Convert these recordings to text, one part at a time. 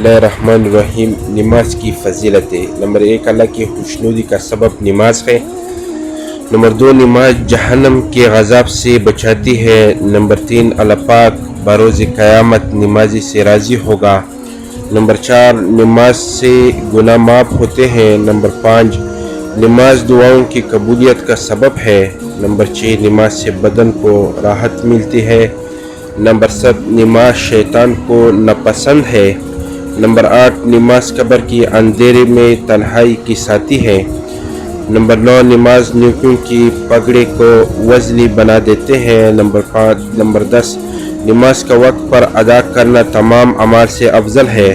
बिस्मिल्लाह रहमान रहीम। नमाज की फ़जीलतें। नंबर 1, अल्लाह की खुशनुदी का सबब नमाज है। नंबर 2, नमाज जहन्नम के गज़ाब से बचाती है। नंबर 3, अल्लाह पाक बरोज़ क़यामत नमाजी से राज़ी होगा। नंबर 4, नमाज से गुनाह माफ़ होते हैं। नंबर 5, नमाज दुआओं की कबूलियत का सबब है। नंबर 6, नमाज से बदन को राहत मिलती है। नंबर 7, नमाज शैतान को नापसंद है। नंबर 8, नमाज कब्र की अंधेरे में तन्हाई की साथी है। नंबर 9, नमाज नेकियों की पगड़ी को वज़नी बना देते हैं। नंबर 10, नमाज का वक्त पर अदा करना तमाम अमाल से अफजल है।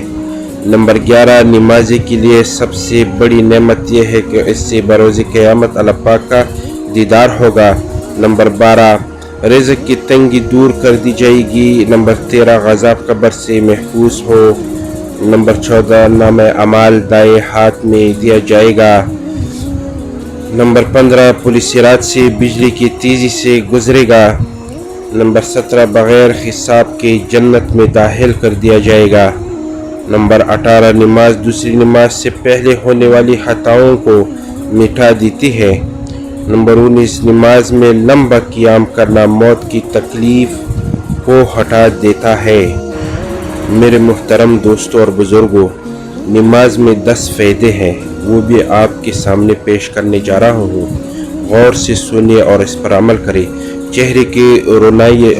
नंबर 11, नमाजी के लिए सबसे बड़ी नेमत यह है कि इससे बरोज़ क़यामत अल्लाह पाक का दीदार होगा। नंबर 12, रिज़्क़ की तंगी दूर कर दी जाएगी। नंबर 13, गज़ाब कब्र से महफूज हो। नंबर 14, नाम अमाल दाएं हाथ में दिया जाएगा। नंबर 15, पुलिस सिरात से बिजली की तेज़ी से गुजरेगा। नंबर 17, बग़ैर हिसाब के जन्नत में दाखिल कर दिया जाएगा। नंबर 18, नमाज दूसरी नमाज से पहले होने वाली खताओं को मिटा देती है। नंबर 19, नमाज में लंबा क़ियाम करना मौत की तकलीफ़ को हटा देता है। मेरे मुहतरम दोस्तों और बुज़ुर्गों, नमाज में 10 फ़ायदे हैं, वो भी आपके सामने पेश करने जा रहा हूँ। गौर से सुनिए और इस पर अमल करें। चेहरे की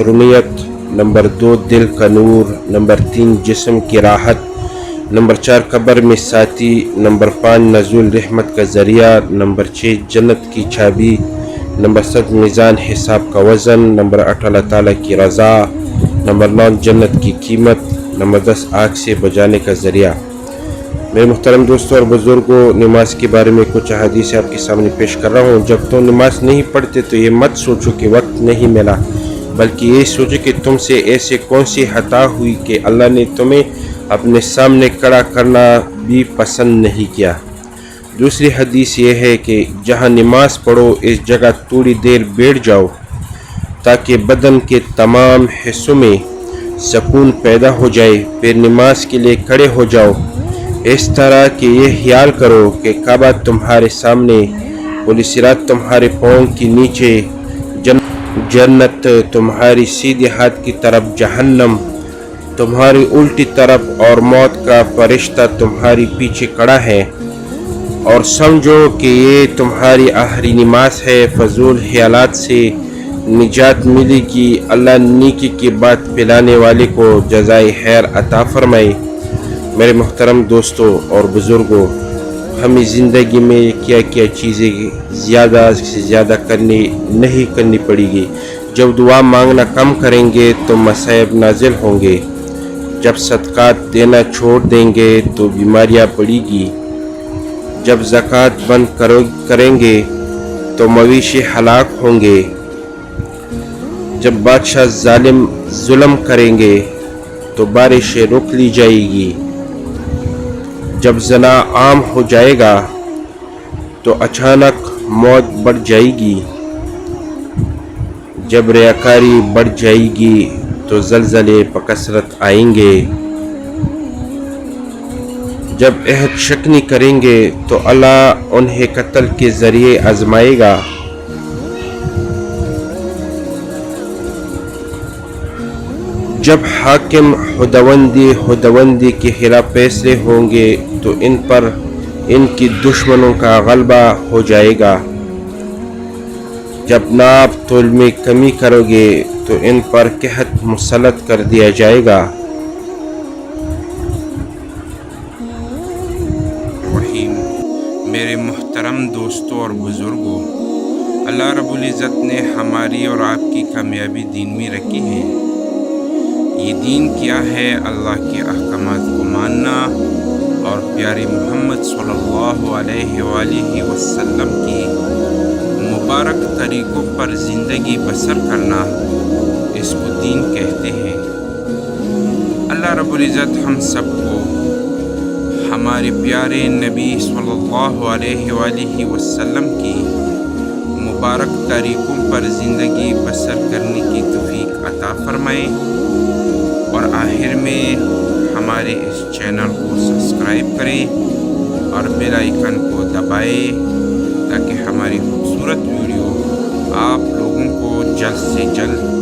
रुनियत। नंबर 2, दिल का नूर। नंबर 3, जिस्म की राहत। नंबर 4, कब्र में साथी। नंबर 5, नज़ुल रहमत का ज़रिया। नंबर 6, जन्नत की चाबी। नंबर 7, मीज़ान हिसाब का वज़न। नंबर 8, अल्लाह ताला की रज़ा। नंबर 9, जन्नत की कीमत। नंबर 10, आग से बचाने का ज़रिया। मेरे मुहतरम दोस्तों और बुज़ुर्गों, नमाज के बारे में कुछ हदीस आपके सामने पेश कर रहा हूँ। जब तुम नमाज नहीं पढ़ते तो ये मत सोचो कि वक्त नहीं मिला, बल्कि ये सोचो कि तुमसे ऐसे कौन सी खता हुई कि अल्लाह ने तुम्हें अपने सामने खड़ा करना भी पसंद नहीं किया। दूसरी हदीस ये है कि जहाँ नमाज पढ़ो इस जगह थोड़ी देर बैठ जाओ ताकि बदन के तमाम हिस्सों में सुकून पैदा हो जाए। फिर नमाज के लिए खड़े हो जाओ इस तरह कि ये ख्याल करो कि काबा तुम्हारे सामने, पुलिस सिरात तुम्हारे पाँव के नीचे, जन्नत तुम्हारी सीधे हाथ की तरफ, जहन्नम तुम्हारी उल्टी तरफ और मौत का फरिश्ता तुम्हारी पीछे खड़ा है। और समझो कि ये तुम्हारी आखिरी नमाज है। फजूल ख्यालात से निजात मिलेगी। अल्लाह नेकी की बात पिलाने वाले को जज़ाए खैर अता फरमाए। मेरे मुहतरम दोस्तों और बुज़ुर्गों, हमें ज़िंदगी में क्या क्या चीज़ें ज़्यादा से ज़्यादा नहीं करनी पड़ेगी। जब दुआ मांगना कम करेंगे तो मसाइब नाजिल होंगे। जब सदक़ात देना छोड़ देंगे तो बीमारियां बढ़ेगी। जब ज़कात बंद करेंगे तो मवेशी हलाक होंगे। जब बादशाह जालिम जुल्म करेंगे तो बारिशें रोक ली जाएगी। जब ज़ना आम हो जाएगा तो अचानक मौत बढ़ जाएगी। जब रियाकारी बढ़ जाएगी तो ज़लज़ले बकसरत आएंगे। जब अहद शक्नी करेंगे तो अल्लाह उन्हें कत्ल के ज़रिए आजमाएगा। जब हाकिम खुदावंदी के खिलाफ फैसले होंगे तो इन पर इनकी दुश्मनों का गलबा हो जाएगा। जब नाप तोल में कमी करोगे तो इन पर कहत मुसल्लत कर दिया जाएगा। मेरे मुहतरम दोस्तों और बुज़ुर्गों, अल्लाह रब्बुल इज़्ज़त ने हमारी और आपकी कामयाबी दीन में रखी है। ये दीन क्या है? अल्लाह के अहकामात को मानना और प्यारे मोहम्मद सल्लल्लाहु अलैहि वसल्लम की मुबारक तरीक़ों पर ज़िंदगी बसर करना, इसको दीन कहते हैं। अल्लाह रब्बुल इज़्ज़त हम सबको हमारे प्यारे नबी सल्लल्लाहु अलैहि वसल्लम की मुबारक तरीक़ों पर ज़िंदगी बसर करने की तौफ़ीक़ अता फ़रमाए। और आखिर में हम ہمارے اس چینل کو سبسکرائب کریں اور بیل آئیکن کو دبائیں تاکہ ہماری خوبصورت ویڈیو آپ لوگوں کو جلد سے جلد